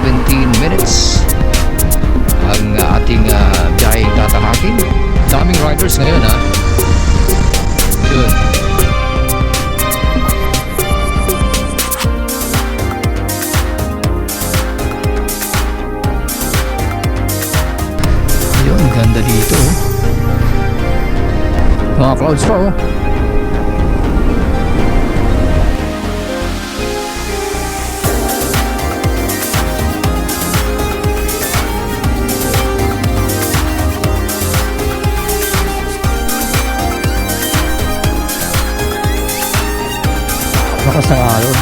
17 minutes ang ating biyaheng tatahakin. Daming riders ngayon ha. Yun. Yun, ganda dito. Mga clouds pa oh. Lakas ng alon.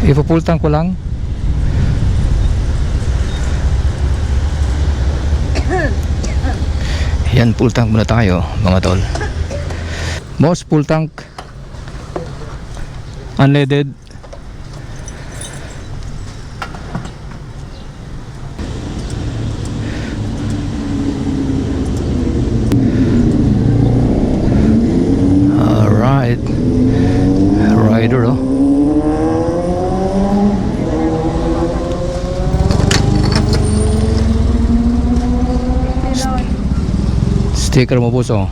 Ipupultang ko lang. Yan, full tank muna tayo mga tol. Most full tank unleaded. Alright, rider oh. Sticker mo puso.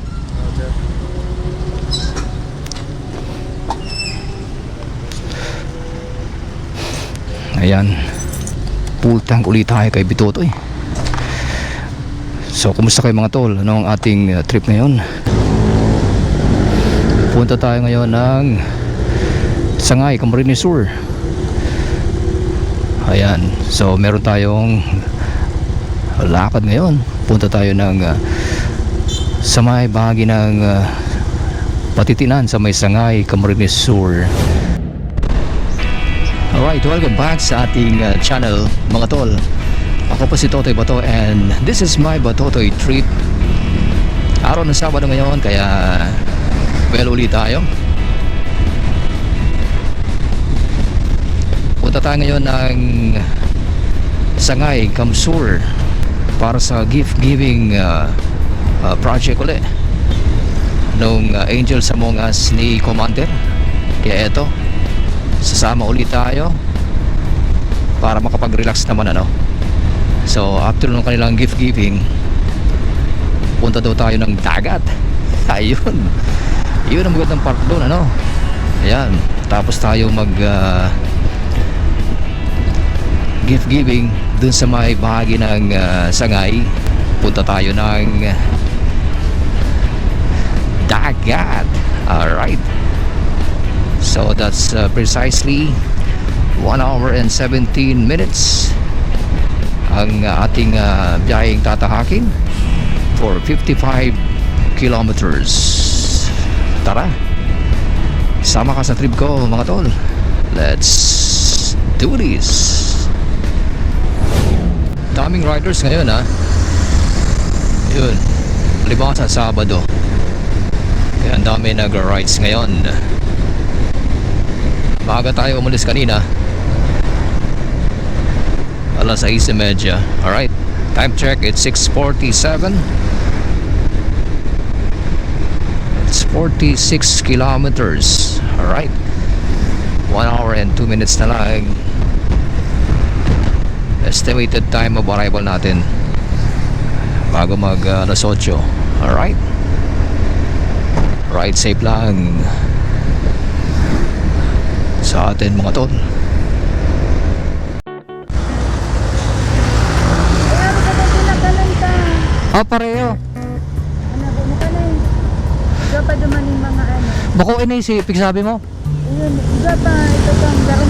Ayan, full tank ulit tayo kay Bitotoy. So kumusta kayo mga tol? Ano ang ating trip ngayon? Punta tayo ngayon ng Sangay, Camarines Sur. Ayan, so meron tayong lakad ngayon. Punta tayo ng sa may bahagi ng Patitinan sa may Sangay, Camarines Sur. Alright, welcome back sa ating channel mga tol. Ako po si Totoy Bato and this is my Batotoy trip. Araw ng Sabado ngayon kaya well ulit tayo. Punta tayo ngayon ng Sangay, Camsur para sa gift giving project ulit nung Angels Among Us ni Commander. Kaya eto, sasama ulit tayo para makapag-relax naman ano. So after nung kanilang gift giving, punta daw tayo ng dagat. Ayun, yun ang magandang part doon ano. Ayan, tapos tayo mag gift giving dun sa may bahagi ng Sangay. Punta tayo ng dagat. Alright, so that's precisely 1 hour and 17 minutes ang ating biyaheng tatahakin for 55 kilometers. Tara, sama ka sa trip ko mga tol. Let's do this. Daming riders ngayon ha. Yun, halimbawa sa Sabado, kaya ang dami nag-rides ngayon. Maaga tayo umalis kanina, alas 6:30. Alright, time check, it's 6:47. It's 46 kilometers. Alright, 1 hour and 2 minutes na lang estimated time of arrival natin bago mag alas 8. Alright, ride safe lang sa atin mga tol. Pareho. Pa dumaning mga ano. Bako inisip, sabi mo? Ayun, iba pa ito pang dari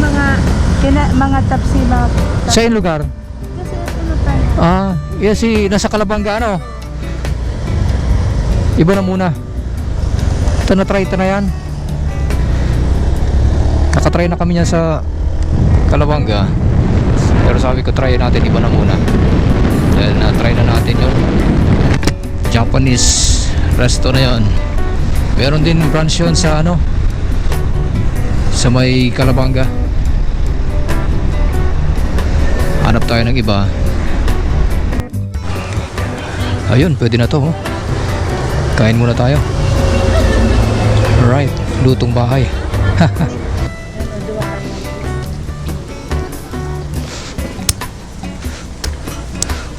mga tapsi mga. Sa yung lugar? Kasi ito na pa. Yan si nasa Kalabanga ano? Iba na muna. Ito na try, ito na yan. Nakatry na kami niya sa Kalabanga. Pero sabi ko try natin iba na muna. Dahil na-try na natin yun. Japanese resto na yun. Meron din branch yun sa ano, sa may Calabanga. Hanap tayo ng iba. Ayun, pwede na to, oh. Kain muna tayo. Alright, lutong bahay.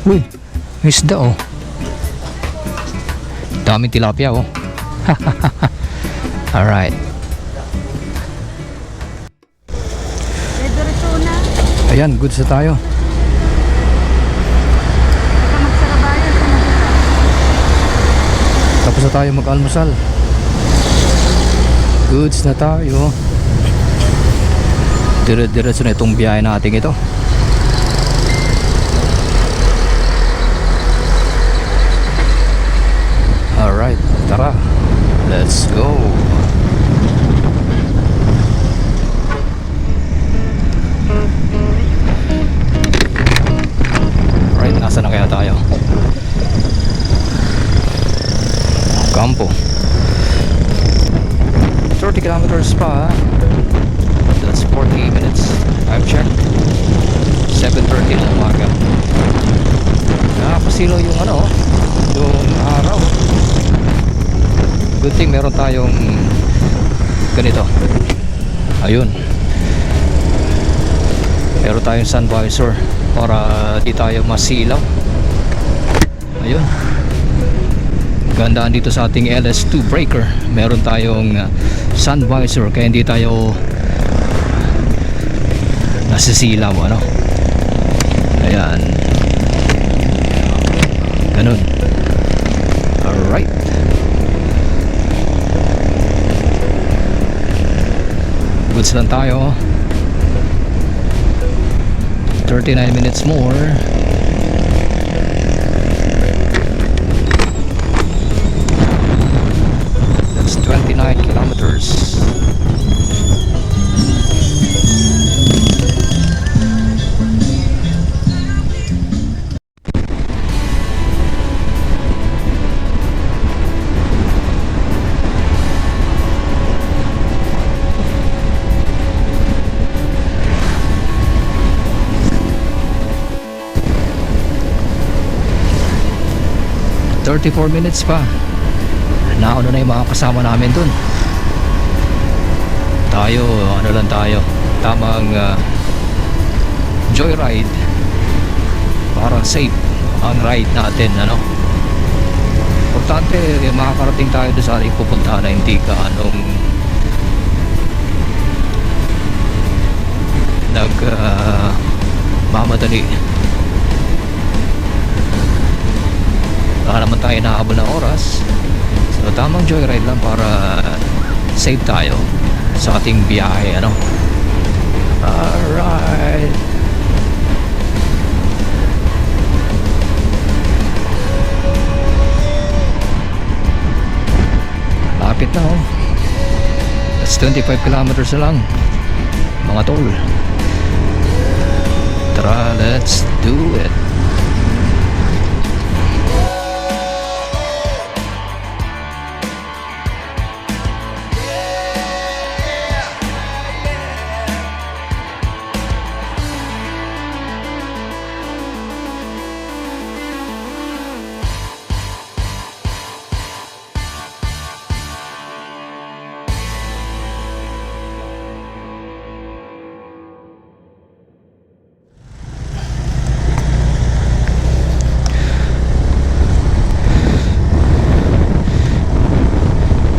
Uy, may isda, oh. Daming tilapia, oh. Alright. Diretso na. Ayan, goods na tayo. Baka magsarabayan sa nagkita. Tapos na tayo mag-almusal. Goods na tayo. Dire-diretso na itong biyahe natin ito. Alright, tara. Let's go. Alright, nasa na kaya tayo? Campo. 30 kilometers pa. That's 40 minutes. I've checked. 7:30 ng umaga. Nakapasilaw yung ano, yung araw. Good thing meron tayong ganito. Ayun. Meron tayong sun visor para di tayo masilaw. Ayun. Gandaan dito sa ating LS2 breaker. Meron tayong sun visor kaya hindi tayo nasisilaw, ano. Ayan. Ganun. Alright. Goods lang tayo. 39 minutes more. That's 29 kilometers. ...34 minutes pa. Nauna na yung mga kasama namin dun. Tayo, ano lang tayo, tamang joyride. Para safe ang ride natin, ano. Importante, makakarating tayo doon sa ating pupuntahan na hindi ka anong mamadali. Baka naman tayo nakahabol ng oras. So tamang joyride lang para safe tayo sa ating biyahe, ano. Alright. Lapit na, oh. That's 25 kilometers na lang, mga tol. Tara, let's do it.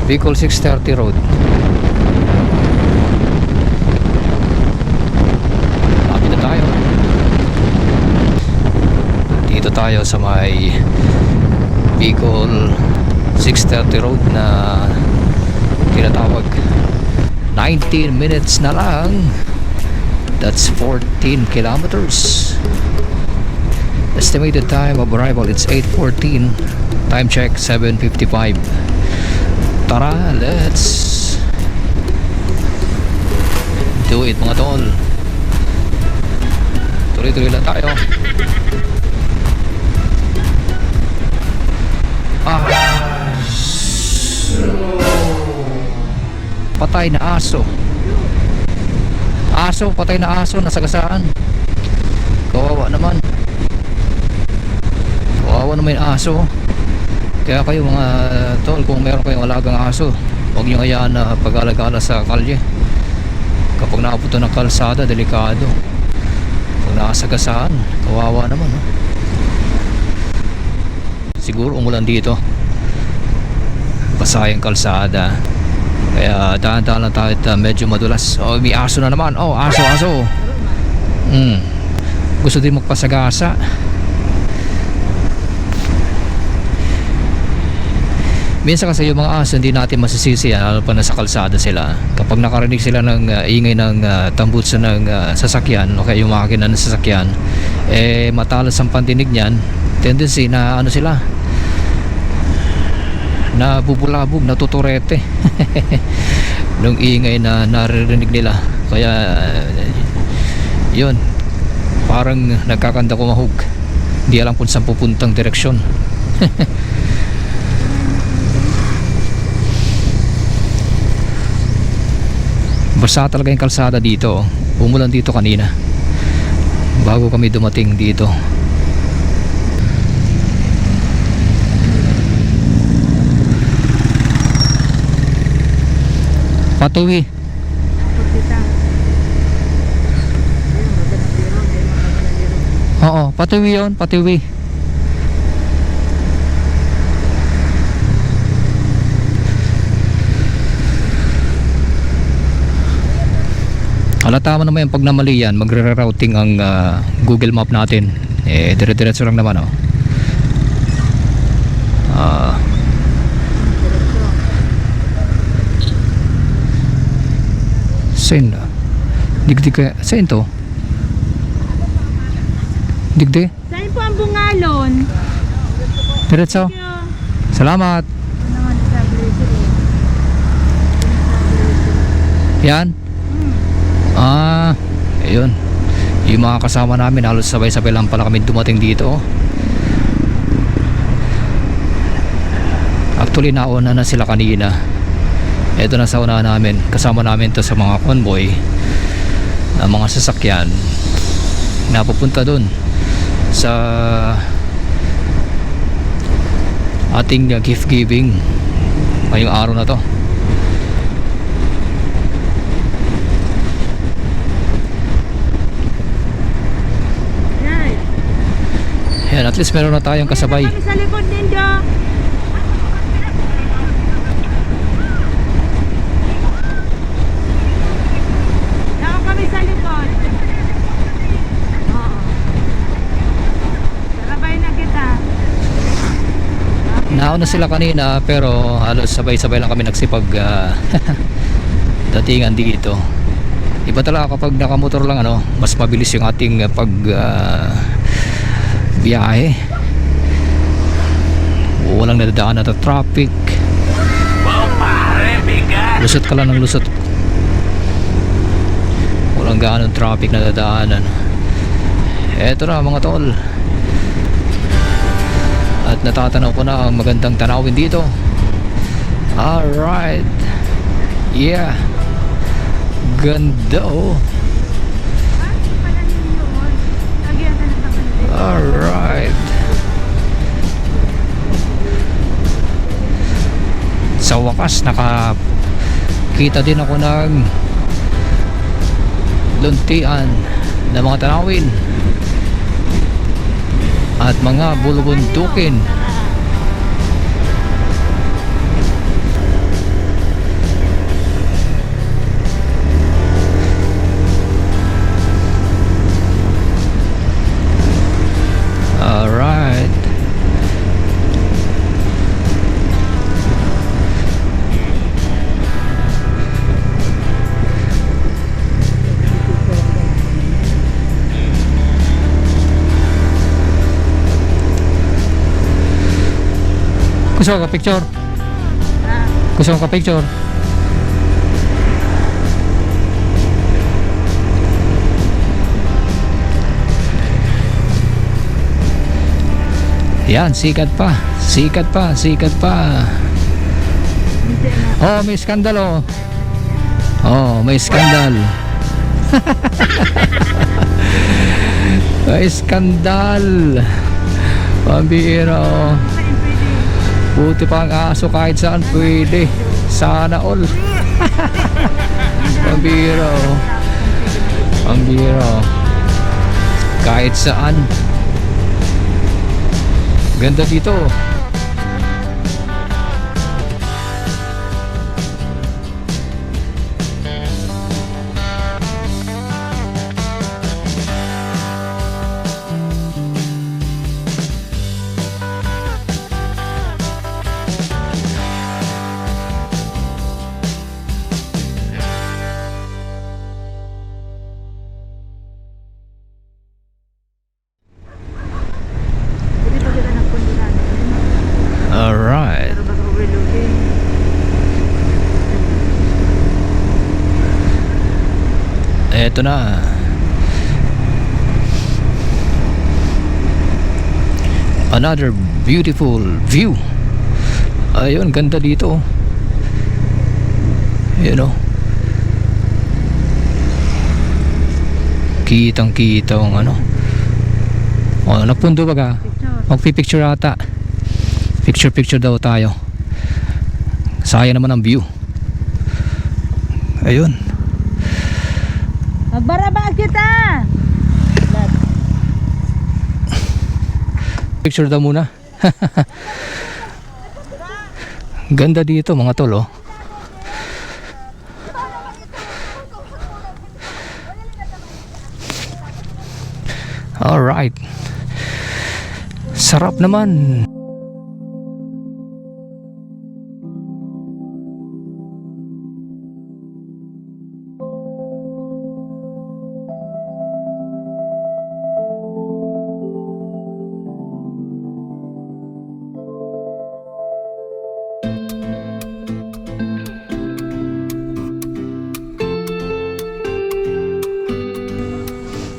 Bicol 630 road. Lapit na tayo. Dito tayo sa may Bicol 630 road na tinatawag. 19 minutes na lang. That's 14 kilometers. Estimated time of arrival, it's 8:14. Time check 7:55. Tara, let's do it, mga tol. Tuloy-tuloy lang tayo. Patay na aso. Patay na aso, nasagasaan. Kawawa naman. Kawawa naman yung aso. Kaya kayo mga tol, kung meron kayong alagang aso, huwag nyo hayaan na pag-alagala sa kalye. Kapag nakapunta ng kalsada, delikado. Pag nakasagasaan, kawawa naman. Siguro umulan dito. Basa yung kalsada. Kaya dahan-dahan lang tayo at medyo madulas. Oh, may aso na naman. Oh, aso. Gusto din magpasagasa. Minsan kasi yung mga aso hindi natin masisisi, lalo pa nasa kalsada sila. Kapag nakarinig sila ng ingay ng tambutso ng sasakyan o kaya yung makina ng sasakyan, matalas ang pandinig niyan, tendency na ano sila, na bubulabog, natuturete nung ingay na naririnig nila. Kaya yun, parang nagkakanda kumahog, hindi alam kung saan pupuntang direksyon. Basa talaga yung kalsada dito. Umulan dito kanina bago kami dumating dito. Patuwi. Oo, patuwi yun, patuwi. Halata mo naman yung pag namali yan, magre-routing ang Google Map natin. Dire-diretso lang naman, oh. Saan na? Digdi kaya, saan to? Digdi? Saan po ang bungalon? Diretso. Salamat. Yan. Ayun. Yung mga kasama namin halos sabay-sabay lang pala kami dumating dito. Actually nauna na sila kanina. Ito na sa unahan namin. Kasama namin to sa mga convoy na mga sasakyan na pupunta dun sa ating gift giving ngayong araw na to. Yan, at least meron na tayong kasabay. Kami sa likod ninyo. Saka kami sa likod. Oo. Sarabay na kita. Nauna sila kanina pero halos sabay-sabay lang kami nagsipag datingan dito. Iba talaga kapag nakamotor lang, ano, mas mabilis yung ating pag biyahe. Walang nadadaan na traffic. Lusot ka lang ng lusot. Walang gaanong traffic na dadaanan. Eto na mga tol. At natatanaw ko na ang magandang tanawin dito. Alright. Yeah. Ganda, oh. Alright. Sa wakas nakakita din ako ng luntian na mga tanawin at mga bulubundukin. Alright. Gusto ka picture? Gusto ka picture? Yan, sikat pa. Sikat pa, sikat pa. Oh, may skandal oh. Oh, may skandal. May skandal. Pambihira oh. Buti pa ang aso kahit saan pwede. Sana all. Pambihira oh. Pambihira oh. Kahit saan. Ganda dito. Hindi pa kita nagpunduran. Alright. Pero bago overlooking. Eto na. Another beautiful view. Ayun, ganda dito. Ayun oh. Kitang-kita ang ano. Oh, nagpundo ba ka? Picture. Magpipicture ata. Picture daw tayo. Sayang naman ang view. Ayun. Magbaraba kita! Picture daw muna. Ganda dito mga tol oh. Alright. Sarap naman.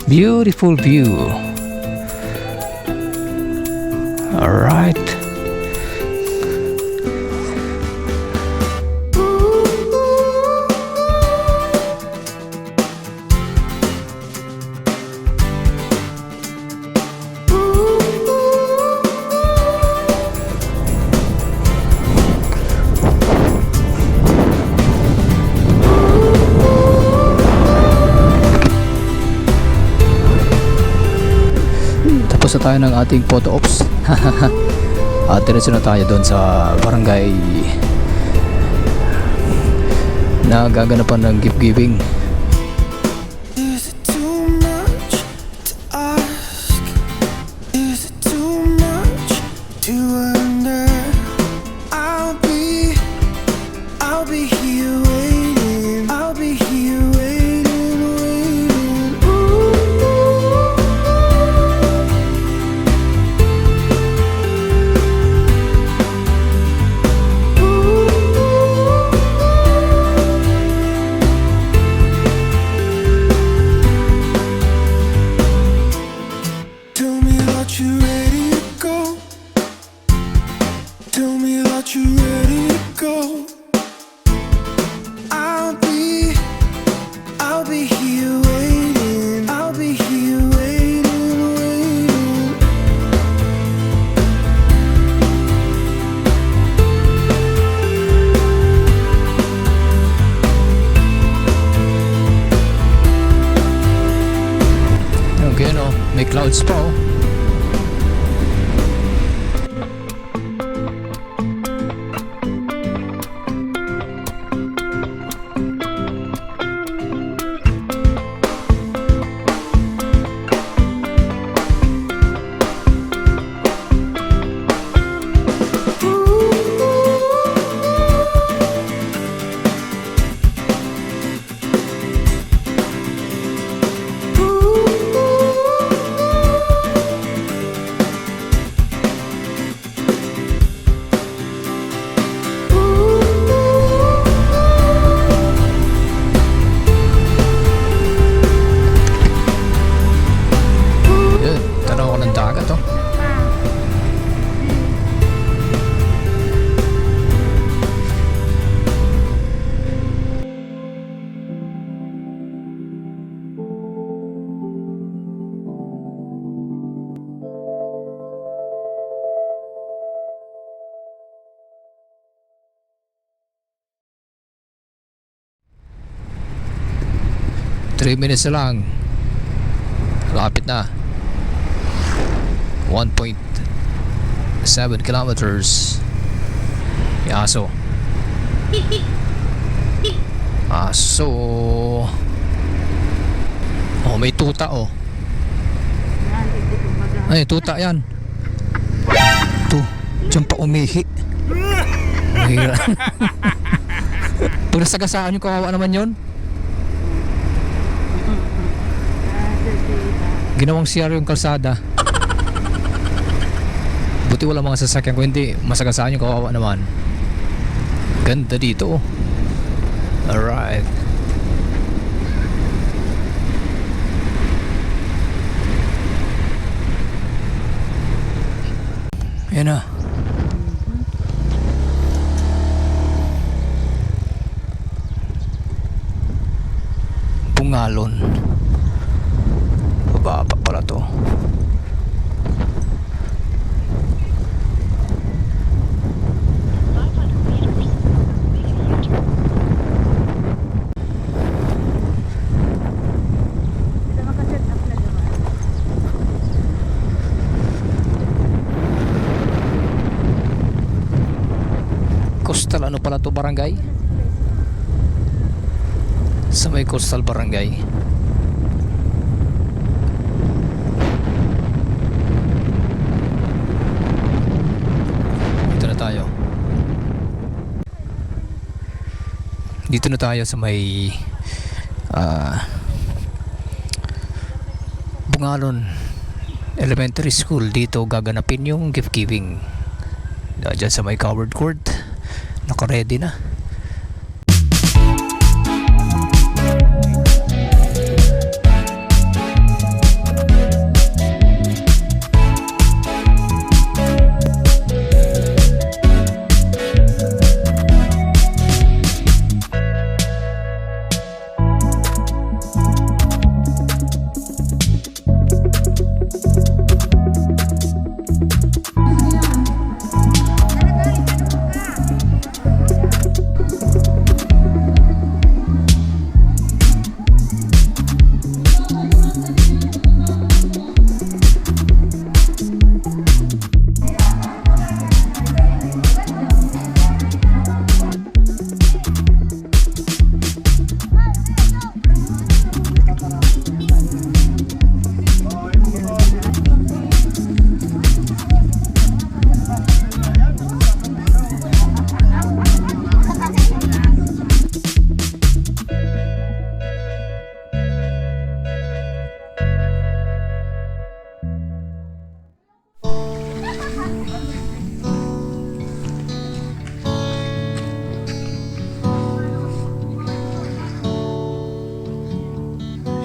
Beautiful view. All right. Tapos na tayo ng ating photo ops. At diretso na tayo doon sa barangay na gaganapan ng gift giving. Is it too much to ask? Is it too much to wonder? I'll be here waiting. I'll be here waiting, waiting. Ooh. Tell me that you're ready to go. Tell me that you're ready to go. I'll be here waiting. I'll be here waiting, waiting. Okay, no, may clouds pa oh. 3 minutes na lang. Lapit na. 1.7 kilometers. May aso. Aso. Oh, may tuta oh. Yan, hindi ko maga. Ay, tuta yan. To, diyan pa umihi. Mahira. Pag nasagasaan yung kawawa naman yon. Ginawang CR yung kalsada. Buti wala mga sasakyan, kung hindi masagasaan yung kawawa naman. Ganda dito oh. Alright. Yan na. Bungalon. Bababa pala to. Ito makaset up na naman. Coastal ano pala to, barangay? Sa may coastal barangay. Dito na tayo. Dito na tayo sa may Bungalon Elementary School. Dito gaganapin yung gift giving. Diyan sa may covered court. Naka-ready na.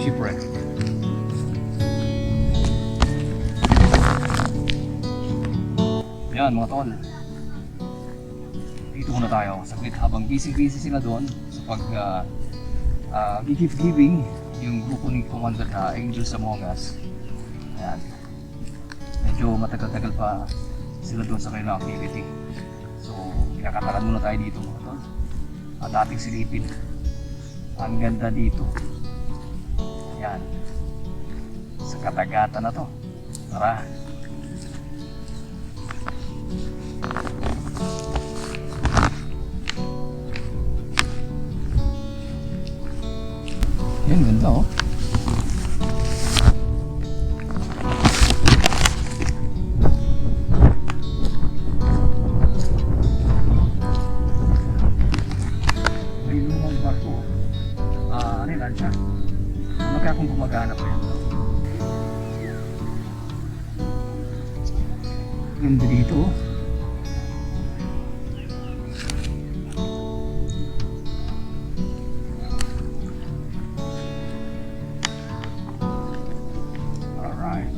Shipwreck. Yan mga tol. Dito muna tayo saglit habang busy sila doon sa pag gift giving yung grupo ni Commander na Angels Among Us. Yan. Medyo matagal-tagal pa sila doon sa kanilang activity. So, kinakatakan muna tayo dito mga tol. At ating silipin. Ang ganda dito. Yan. Sa Katagatan na to. Tara. Yan, ganda oh. May lumang barko. Ano yan siya? Ano kaya kung gumagana pa yan? Ganda dito oh. Alright.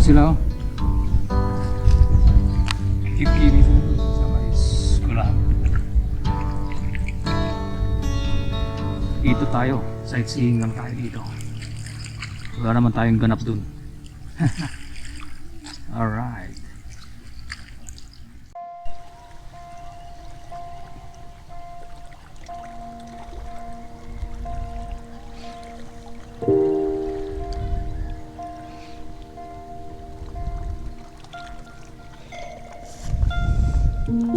Nandun sila oh. Gift-giving sila doon sa may skulahan. Dito tayo, sightseeing lang tayo dito. Wala naman tayong ganap dun. Alright. Thank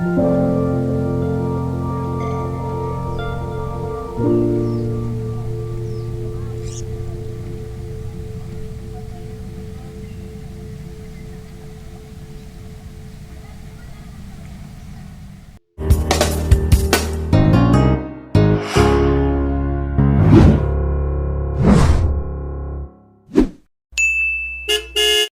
you.